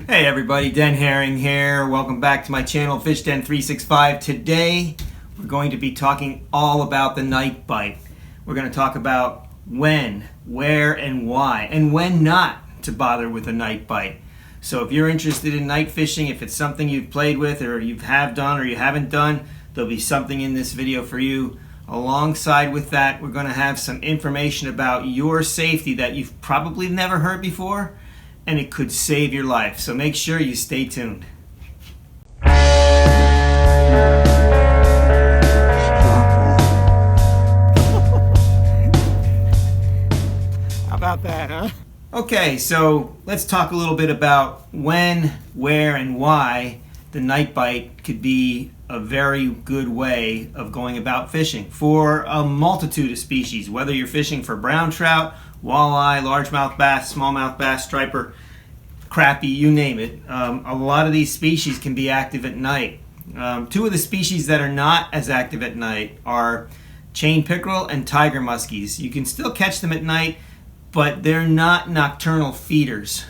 Hey everybody, Den Haring here. Welcome back to my channel, Fish Den 365. Today, we're going to be talking all about the night bite. We're going to talk about when, where, and why, and when not to bother with a night bite. So if you're interested in night fishing, if it's something you've played with or you have done or you haven't done, there'll be something in this video for you. Alongside with that, we're going to have some information about your safety that you've probably never heard before, and it could save your life. So make sure you stay tuned. How about that, huh? Okay, so let's talk a little bit about when, where, and why the night bite could be a very good way of going about fishing for a multitude of species, whether you're fishing for brown trout, walleye, largemouth bass, smallmouth bass, striper, crappie, you name it. A lot of these species can be active at night. Two of the species that are not as active at night are chain pickerel and tiger muskies. You can still catch them at night, but they're not nocturnal feeders.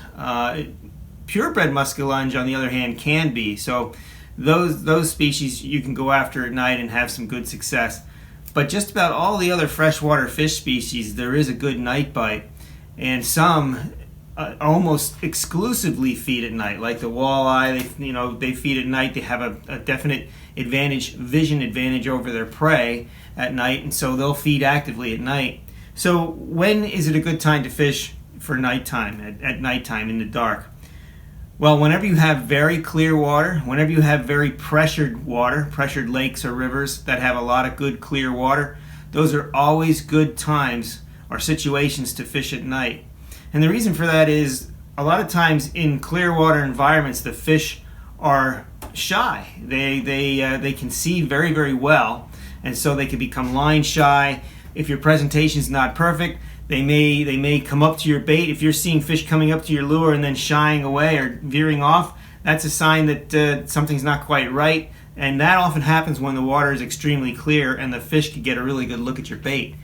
Purebred muskellunge, on the other hand, can be. So those species you can go after at night and have some good success. But just about all the other freshwater fish species, there is a good night bite, and some almost exclusively feed at night, like the walleye. They feed at night. They have a definite vision advantage over their prey at night, and so they'll feed actively at night. So when is it a good time to fish for nighttime, at nighttime in the dark? Well, whenever you have very clear water, whenever you have very pressured water, pressured lakes or rivers that have a lot of good clear water, those are always good times or situations to fish at night. And the reason for that is a lot of times in clear water environments, the fish are shy. They can see very, very well, and so they can become line shy. If your presentation is not perfect, they may come up to your bait. If you're seeing fish coming up to your lure and then shying away or veering off, that's a sign that something's not quite right. And that often happens when the water is extremely clear and the fish can get a really good look at your bait.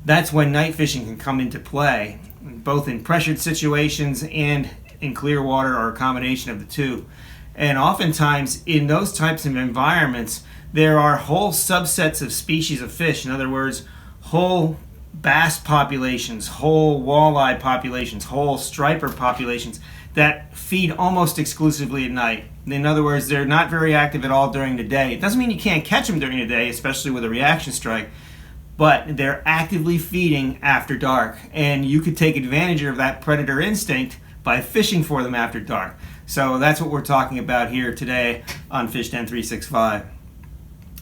That's when night fishing can come into play, both in pressured situations and in clear water, or a combination of the two. And oftentimes in those types of environments, there are whole subsets of species of fish. In other words, whole bass populations, whole walleye populations, whole striper populations that feed almost exclusively at night. In other words, they're not very active at all during the day. It doesn't mean you can't catch them during the day, especially with a reaction strike, but they're actively feeding after dark, and you could take advantage of that predator instinct by fishing for them after dark. So that's what we're talking about here today on Fish Den 365.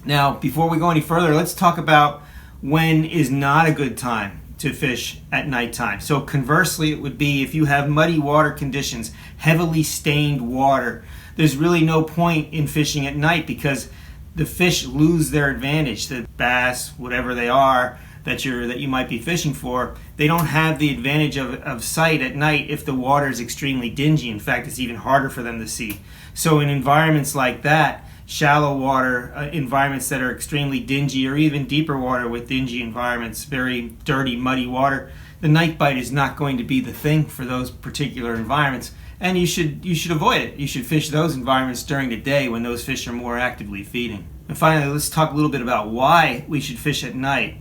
Now, before we go any further, let's talk about when is not a good time to fish at nighttime. So conversely, it would be if you have muddy water conditions, heavily stained water. There's really no point in fishing at night because the fish lose their advantage. The bass, whatever they are that you might be fishing for, they don't have the advantage of sight at night if the water is extremely dingy. In fact, it's even harder for them to see. So in environments like that, shallow water environments that are extremely dingy, or even deeper water with dingy environments, very dirty, muddy water, the night bite is not going to be the thing for those particular environments, and you should avoid it. You should fish those environments during the day when those fish are more actively feeding. And finally, let's talk a little bit about why we should fish at night.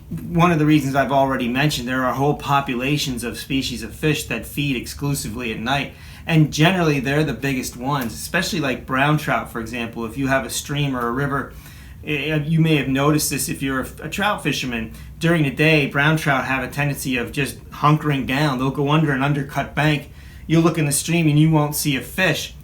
One of the reasons I've already mentioned, there are whole populations of species of fish that feed exclusively at night. And generally, they're the biggest ones, especially like brown trout, for example. If you have a stream or a river, you may have noticed this if you're a trout fisherman. During the day, brown trout have a tendency of just hunkering down. They'll go under an undercut bank. You'll look in the stream and you won't see a fish,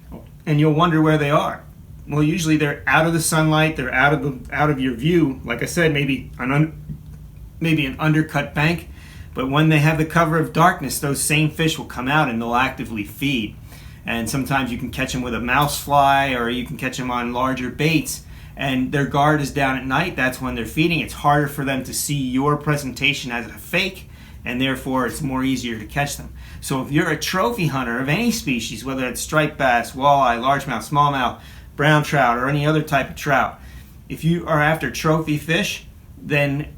and you'll wonder where they are. Well, usually they're out of the sunlight. They're out of your view. Like I said, maybe an undercut bank. But when they have the cover of darkness, those same fish will come out and they'll actively feed. And sometimes you can catch them with a mouse fly, or you can catch them on larger baits, and their guard is down at night. That's when they're feeding. It's harder for them to see your presentation as a fake, and therefore it's more easier to catch them. So if you're a trophy hunter of any species, whether it's striped bass, walleye, largemouth, smallmouth, brown trout, or any other type of trout, if you are after trophy fish, then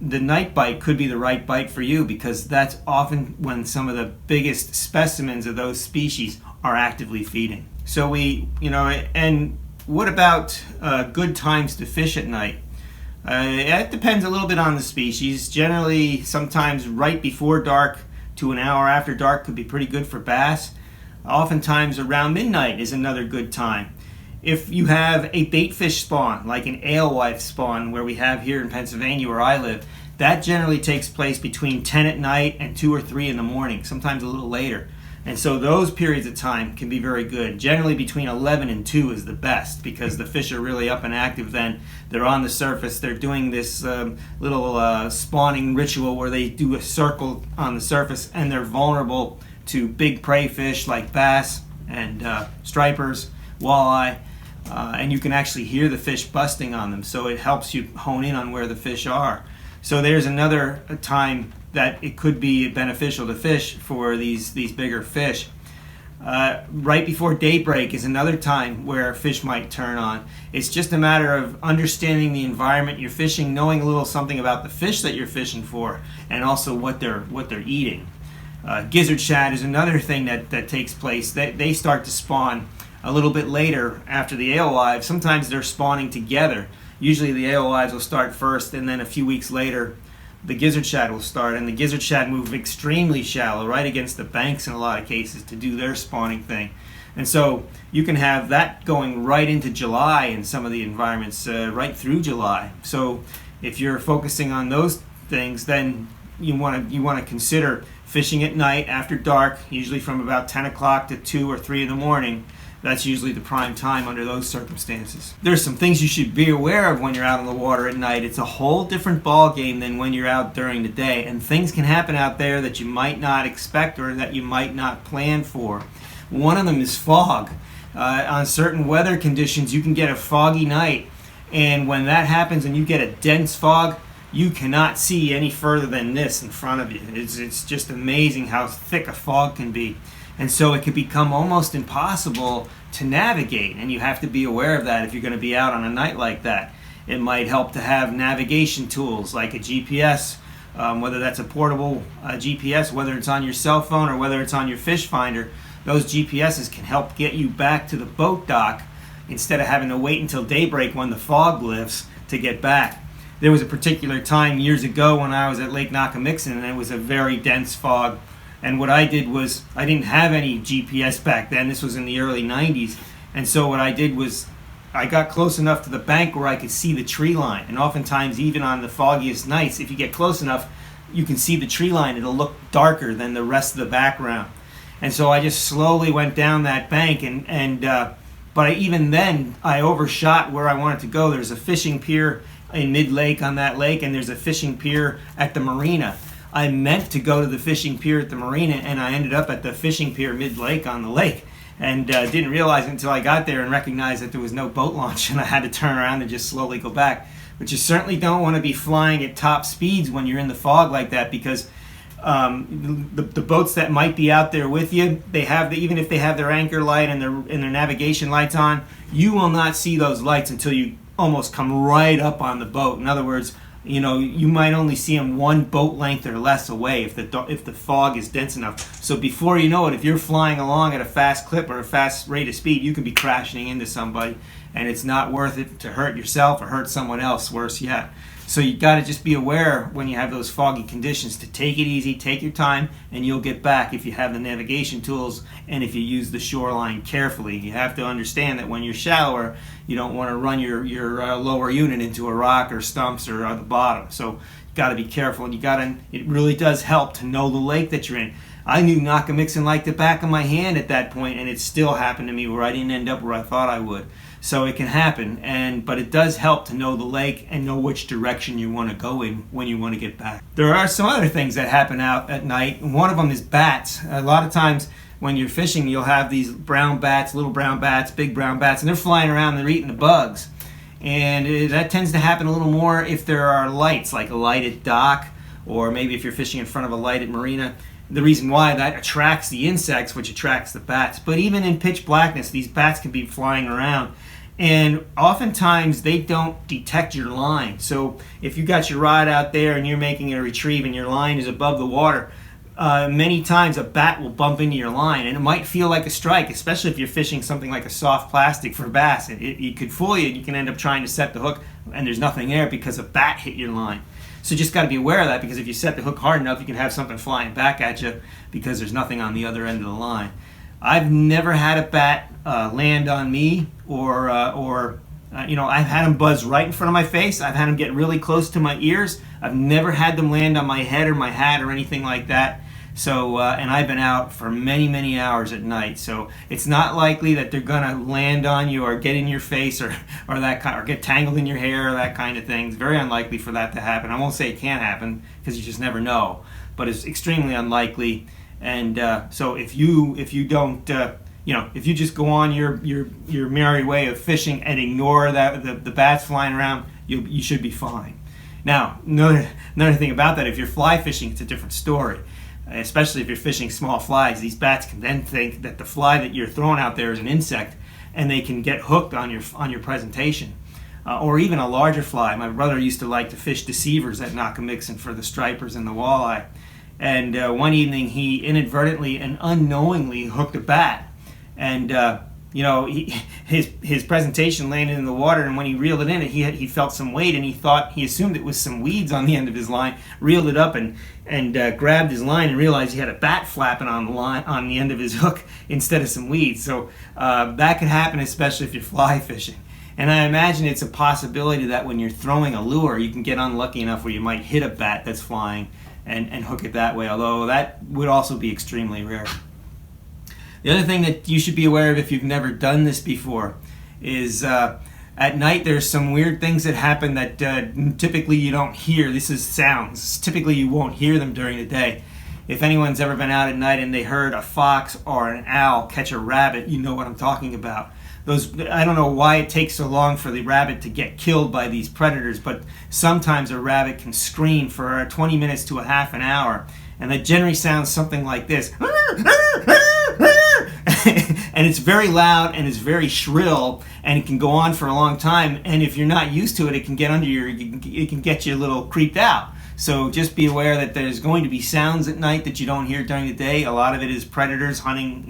the night bite could be the right bite for you, because that's often when some of the biggest specimens of those species are actively feeding. So and what about good times to fish at night? It depends a little bit on the species. Generally, sometimes right before dark to an hour after dark could be pretty good for bass. Oftentimes around midnight is another good time. If you have a bait fish spawn, like an alewife spawn where we have here in Pennsylvania where I live, that generally takes place between 10 at night and 2 or 3 in the morning, sometimes a little later. And so those periods of time can be very good. Generally between 11 and 2 is the best because the fish are really up and active then. They're on the surface. They're doing this little spawning ritual where they do a circle on the surface, and they're vulnerable to big prey fish like bass and stripers, walleye, and you can actually hear the fish busting on them. So it helps you hone in on where the fish are. So there's another time that it could be beneficial to fish for these bigger fish. Right before daybreak is another time where fish might turn on. It's just a matter of understanding the environment you're fishing, knowing a little something about the fish that you're fishing for, and also what they're eating. Gizzard shad is another thing that takes place. They start to spawn a little bit later after the alewives. Sometimes they're spawning together. Usually the alewives will start first, and then a few weeks later the gizzard shad will start, and the gizzard shad move extremely shallow, right against the banks in a lot of cases, to do their spawning thing. And so you can have that going right into July in some of the environments, right through July. So if you're focusing on those things, then you want to consider fishing at night after dark, usually from about 10 o'clock to 2 or 3 in the morning. That's usually the prime time under those circumstances. There's some things you should be aware of when you're out on the water at night. It's a whole different ball game than when you're out during the day, and things can happen out there that you might not expect or that you might not plan for. One of them is fog. On certain weather conditions, you can get a foggy night, and when that happens and you get a dense fog, you cannot see any further than this in front of you. It's just amazing how thick a fog can be. And so it could become almost impossible to navigate, and you have to be aware of that if you're going to be out on a night like that. It might help to have navigation tools like a GPS, whether that's a portable GPS, whether it's on your cell phone or whether it's on your fish finder. Those GPSs can help get you back to the boat dock instead of having to wait until daybreak when the fog lifts to get back. There was a particular time years ago when I was at Lake Nakamixon, and it was a very dense fog. And what I did was, I didn't have any GPS back then. This was in the early 90s. And so what I did was, I got close enough to the bank where I could see the tree line. And oftentimes, even on the foggiest nights, if you get close enough, you can see the tree line. It'll look darker than the rest of the background. And so I just slowly went down that bank. But even then, I overshot where I wanted to go. There's a fishing pier in mid-lake on that lake, and there's a fishing pier at the marina. I meant to go to the fishing pier at the marina, and I ended up at the fishing pier mid-lake on the lake, and didn't realize it until I got there and recognized that there was no boat launch, and I had to turn around and just slowly go back. But you certainly don't want to be flying at top speeds when you're in the fog like that, because the boats that might be out there with you, even if they have their anchor light and their navigation lights on, you will not see those lights until you almost come right up on the boat. In other words, you might only see them one boat length or less away if the fog is dense enough. So before you know it, if you're flying along at a fast clip or a fast rate of speed, you can be crashing into somebody, and it's not worth it to hurt yourself or hurt someone else, worse yet. So you got to just be aware when you have those foggy conditions to take it easy, take your time, and you'll get back if you have the navigation tools and if you use the shoreline carefully. You have to understand that when you're shallower, you don't want to run your lower unit into a rock or stumps or the bottom. So you got to be careful, and it really does help to know the lake that you're in. I knew Nakamixon like the back of my hand at that point, and it still happened to me where I didn't end up where I thought I would. So it can happen, but it does help to know the lake and know which direction you want to go in when you want to get back. There are some other things that happen out at night. One of them is bats. A lot of times when you're fishing, you'll have these brown bats, little brown bats, big brown bats, and they're flying around and they're eating the bugs. And that tends to happen a little more if there are lights, like a lighted dock, or maybe if you're fishing in front of a lighted marina. The reason why that attracts the insects, which attracts the bats. But even in pitch blackness, these bats can be flying around. And oftentimes they don't detect your line. So if you got your rod out there and you're making a retrieve and your line is above the water, many times a bat will bump into your line, and it might feel like a strike, especially if you're fishing something like a soft plastic for bass. It could fool you. You can end up trying to set the hook, and there's nothing there because a bat hit your line. So just got to be aware of that, because if you set the hook hard enough, you can have something flying back at you because there's nothing on the other end of the line. I've never had a bat land on me, or I've had them buzz right in front of my face. I've had them get really close to my ears. I've never had them land on my head or my hat or anything like that. So, and I've been out for many, many hours at night. So it's not likely that they're gonna land on you or get in your face or get tangled in your hair or that kind of thing. It's very unlikely for that to happen. I won't say it can't happen, because you just never know, but it's extremely unlikely. And so if you don't, if you just go on your merry way of fishing and ignore the bats flying around, you should be fine. Now, another thing about that, if you're fly fishing, it's a different story. Especially if you're fishing small flies, these bats can then think that the fly that you're throwing out there is an insect, and they can get hooked on your presentation. Or even a larger fly. My brother used to like to fish deceivers at Nakamixon for the stripers and the walleye. And one evening he inadvertently and unknowingly hooked a bat. And his presentation landed in the water, and when he reeled it in, he felt some weight, and he assumed it was some weeds on the end of his line, reeled it up and grabbed his line and realized he had a bat flapping on the line on the end of his hook instead of some weeds. So that could happen, especially if you're fly fishing. And I imagine it's a possibility that when you're throwing a lure, you can get unlucky enough where you might hit a bat that's flying and hook it that way, although that would also be extremely rare. The other thing that you should be aware of if you've never done this before is at night there's some weird things that happen that typically you don't hear. This is sounds. Typically you won't hear them during the day. If anyone's ever been out at night and they heard a fox or an owl catch a rabbit, you know what I'm talking about. I don't know why it takes so long for the rabbit to get killed by these predators, but sometimes a rabbit can scream for 20 minutes to a half an hour, and that generally sounds something like this. And it's very loud and it's very shrill, and it can go on for a long time, and if you're not used to it, it can get it can get you a little creeped out. So just be aware that there's going to be sounds at night that you don't hear during the day. A lot of it is predators hunting,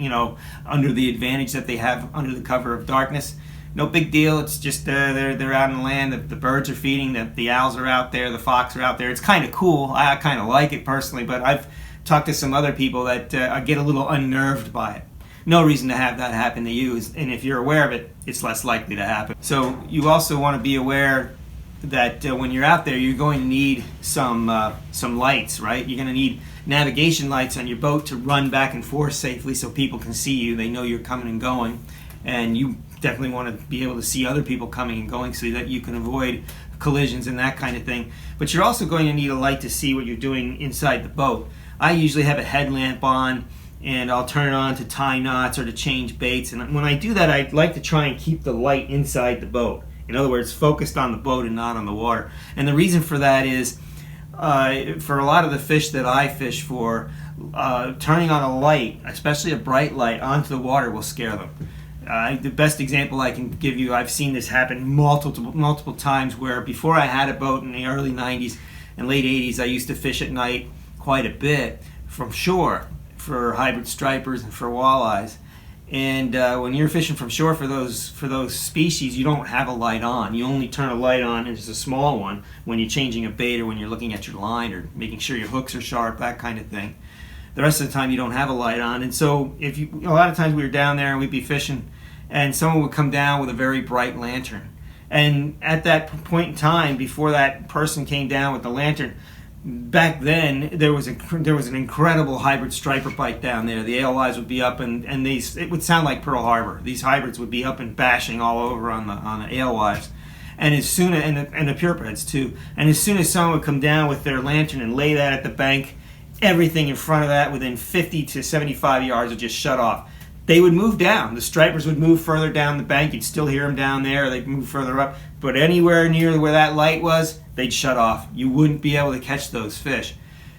under the advantage that they have under the cover of darkness. No big deal. It's just they're out on the land. The birds are feeding. The owls are out there. The fox are out there. It's kind of cool. I kind of like it personally, but I've talked to some other people that get a little unnerved by it. No reason to have that happen to you, and if you're aware of it, it's less likely to happen. So you also want to be aware that when you're out there, you're going to need some lights, right? You're going to need navigation lights on your boat to run back and forth safely so people can see you. They know you're coming and going, and you definitely want to be able to see other people coming and going so that you can avoid collisions and that kind of thing. But you're also going to need a light to see what you're doing inside the boat. I usually have a headlamp on, and I'll turn it on to tie knots or to change baits. And when I do that, I like to try and keep the light inside the boat. In other words, focused on the boat and not on the water. And the reason for that is, for a lot of the fish that I fish for, turning on a light, especially a bright light, onto the water will scare them. The best example I can give you, I've seen this happen multiple times, where before I had a boat in the early 90s and late 80s, I used to fish at night quite a bit from shore for hybrid stripers and for walleyes. And when you're fishing from shore for those species, you don't have a light on. You only turn a light on, and it's a small one, when you're changing a bait or when you're looking at your line or making sure your hooks are sharp, that kind of thing. The rest of the time you don't have a light on. And so a lot of times we were down there and we'd be fishing, and someone would come down with a very bright lantern. And at that point in time, before that person came down with the lantern, back then there was an incredible hybrid striper bite down there. The alewives would be up, and it would sound like Pearl Harbor. These hybrids would be up and bashing all over on the alewives, and the purebreds too. And as soon as someone would come down with their lantern and lay that at the bank, everything in front of that within 50 to 75 yards would just shut off. They would move down. The stripers would move further down the bank. You'd still hear them down there. They'd move further up. But anywhere near where that light was, they'd shut off. You wouldn't be able to catch those fish.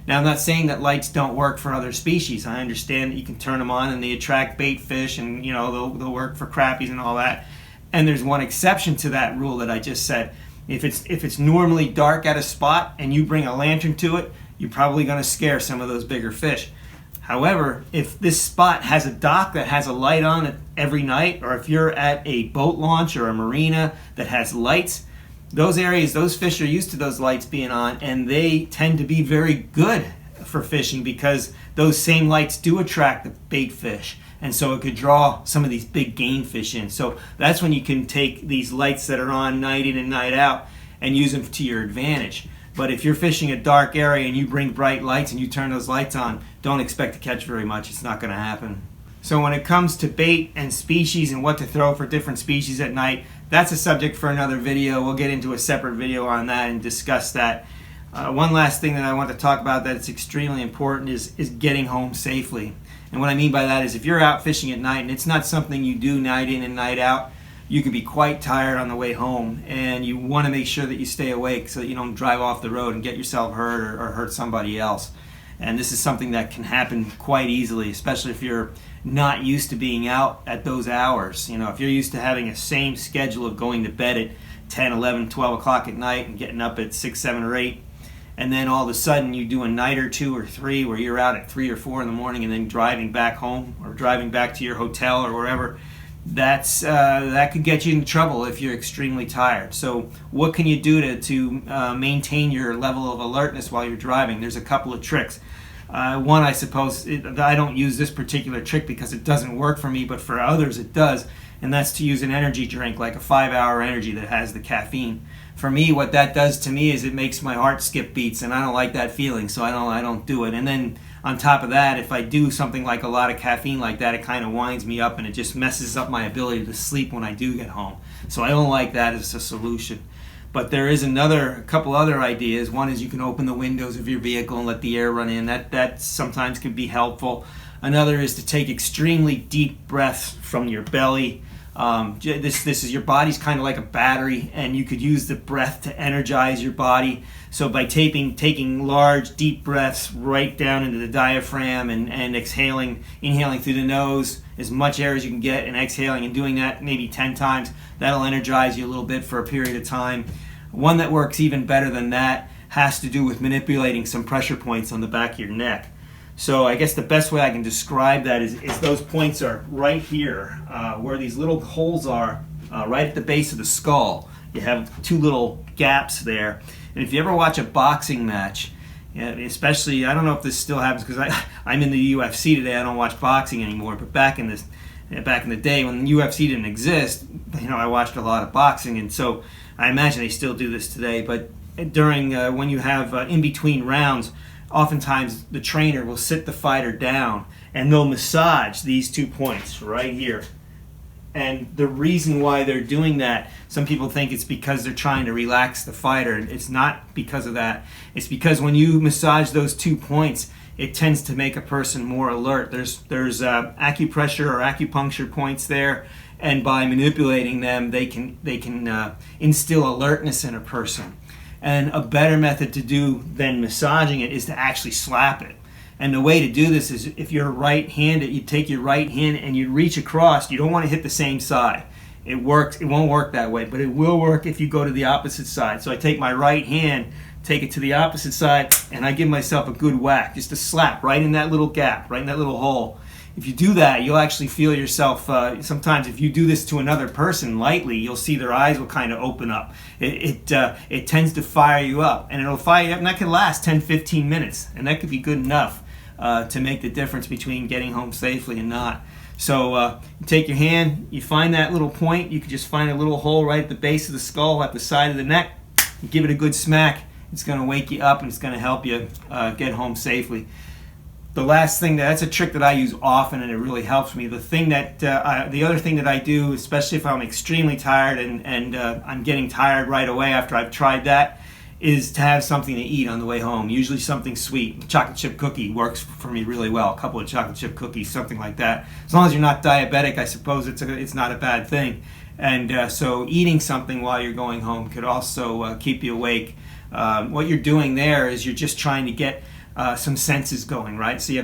Now, I'm not saying that lights don't work for other species. I understand that you can turn them on and they attract bait fish, and they'll work for crappies and all that. And there's one exception to that rule that I just said. If it's normally dark at a spot and you bring a lantern to it, you're probably going to scare some of those bigger fish. However, if this spot has a dock that has a light on it every night, or if you're at a boat launch or a marina that has lights, those areas, those fish are used to those lights being on, and they tend to be very good for fishing because those same lights do attract the bait fish. And so it could draw some of these big game fish in. So that's when you can take these lights that are on night in and night out and use them to your advantage. But if you're fishing a dark area and you bring bright lights and you turn those lights on, don't expect to catch very much. It's not going to happen. So when it comes to bait and species and what to throw for different species at night, that's a subject for another video. We'll get into a separate video on that and discuss that. One last thing that I want to talk about that's extremely important is getting home safely. And what I mean by that is if you're out fishing at night and it's not something you do night in and night out, you can be quite tired on the way home, and you want to make sure that you stay awake so that you don't drive off the road and get yourself hurt or hurt somebody else. And this is something that can happen quite easily, especially if you're not used to being out at those hours. You know, if you're used to having a same schedule of going to bed at 10, 11, 12 o'clock at night and getting up at 6, 7, or 8, and then all of a sudden you do a night or 2 or 3 where you're out at 3 or 4 in the morning and then driving back home or driving back to your hotel or wherever, that could get you into trouble if you're extremely tired. So what can you do to maintain your level of alertness while you're driving? There's a couple of tricks. One, I suppose, I don't use this particular trick because it doesn't work for me, but for others it does, and that's to use an energy drink like a 5-hour energy that has the caffeine. For me, what that does to me is it makes my heart skip beats, and I don't like that feeling, so I don't do it. And then on top of that, if I do something like a lot of caffeine like that, it kind of winds me up and it just messes up my ability to sleep when I do get home. So I don't like that as a solution. But there is a couple other ideas. One is you can open the windows of your vehicle and let the air run in. That sometimes can be helpful. Another is to take extremely deep breaths from your belly. This is your body's kind of like a battery, and you could use the breath to energize your body. So by taking large deep breaths right down into the diaphragm and inhaling through the nose as much air as you can get, and exhaling, and doing that maybe 10 times, that'll energize you a little bit for a period of time. One that works even better than that has to do with manipulating some pressure points on the back of your neck. So I guess the best way I can describe that is those points are right here, where these little holes are, right at the base of the skull. You have 2 little gaps there. And if you ever watch a boxing match, especially, I don't know if this still happens because I'm in the UFC today, I don't watch boxing anymore, but back in the day when the UFC didn't exist, I watched a lot of boxing, and so I imagine they still do this today. But during when you have in between rounds, oftentimes the trainer will sit the fighter down and they'll massage these 2 points right here. And the reason why they're doing that, some people think it's because they're trying to relax the fighter. It's not because of that. It's because when you massage those 2 points, it tends to make a person more alert. There's acupressure or acupuncture points there, and by manipulating them, they can instill alertness in a person. And a better method to do than massaging it is to actually slap it. And the way to do this is if you're right-handed, you take your right hand and you reach across. You don't want to hit the same side. It won't work that way, but it will work if you go to the opposite side. So I take my right hand, take it to the opposite side, and I give myself a good whack, just a slap right in that little gap, right in that little hole. If you do that, you'll actually feel yourself, sometimes if you do this to another person lightly, you'll see their eyes will kind of open up. It tends to fire you up, and it'll fire you up, and that could last 10, 15 minutes, and that could be good enough to make the difference between getting home safely and not. So you take your hand, you find that little point, you can just find a little hole right at the base of the skull, at the side of the neck, you give it a good smack. It's going to wake you up and it's going to help you get home safely. The last thing, that's a trick that I use often and it really helps me. The other thing that I do, especially if I'm extremely tired and I'm getting tired right away after I've tried that, is to have something to eat on the way home. Usually something sweet. Chocolate chip cookie works for me really well. A couple of chocolate chip cookies, something like that. As long as you're not diabetic, I suppose it's not a bad thing. And so eating something while you're going home could also keep you awake. What you're doing there is you're just trying to get some senses going, right? So you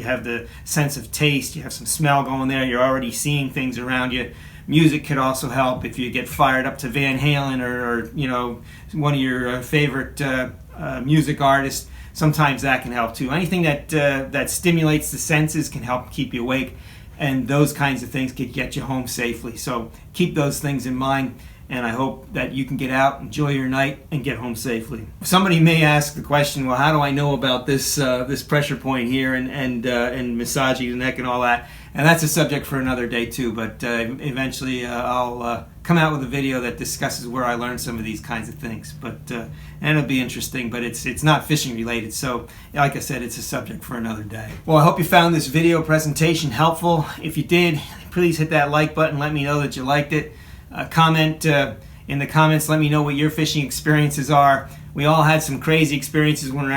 have the sense of taste, you have some smell going there, you're already seeing things around you. Music could also help if you get fired up to Van Halen or one of your favorite music artists. sometimes that can help too. Anything that stimulates the senses can help keep you awake, and those kinds of things could get you home safely. So keep those things in mind, and I hope that you can get out, enjoy your night, and get home safely. Somebody may ask the question, well, how do I know about this pressure point here and massaging the neck and all that? And that's a subject for another day too, but eventually I'll come out with a video that discusses where I learned some of these kinds of things. And it'll be interesting, but it's not fishing related, so like I said, it's a subject for another day. Well, I hope you found this video presentation helpful. If you did, please hit that like button, let me know that you liked it. Comment in the comments, let me know what your fishing experiences are. We all had some crazy experiences when we're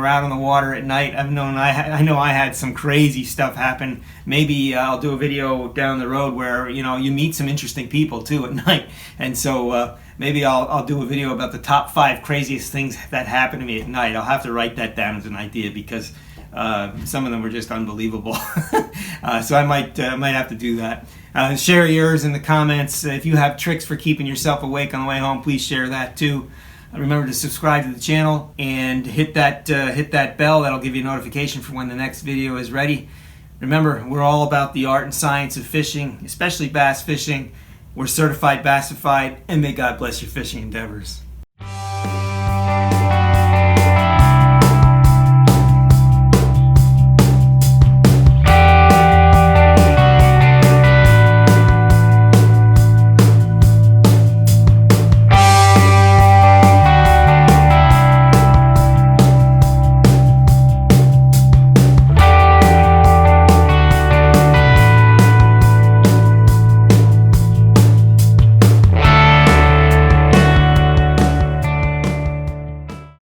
out on the water at night. I know I had some crazy stuff happen. Maybe I'll do a video down the road where you meet some interesting people too at night, and so maybe I'll do a video about the top 5 craziest things that happened to me at night. I'll have to write that down as an idea because some of them were just unbelievable. So I might have to do that. Share yours in the comments. If you have tricks for keeping yourself awake on the way home, please share that too. Remember to subscribe to the channel and hit that bell. That'll give you a notification for when the next video is ready. Remember, we're all about the art and science of fishing, especially bass fishing. We're certified Bassified, and may God bless your fishing endeavors.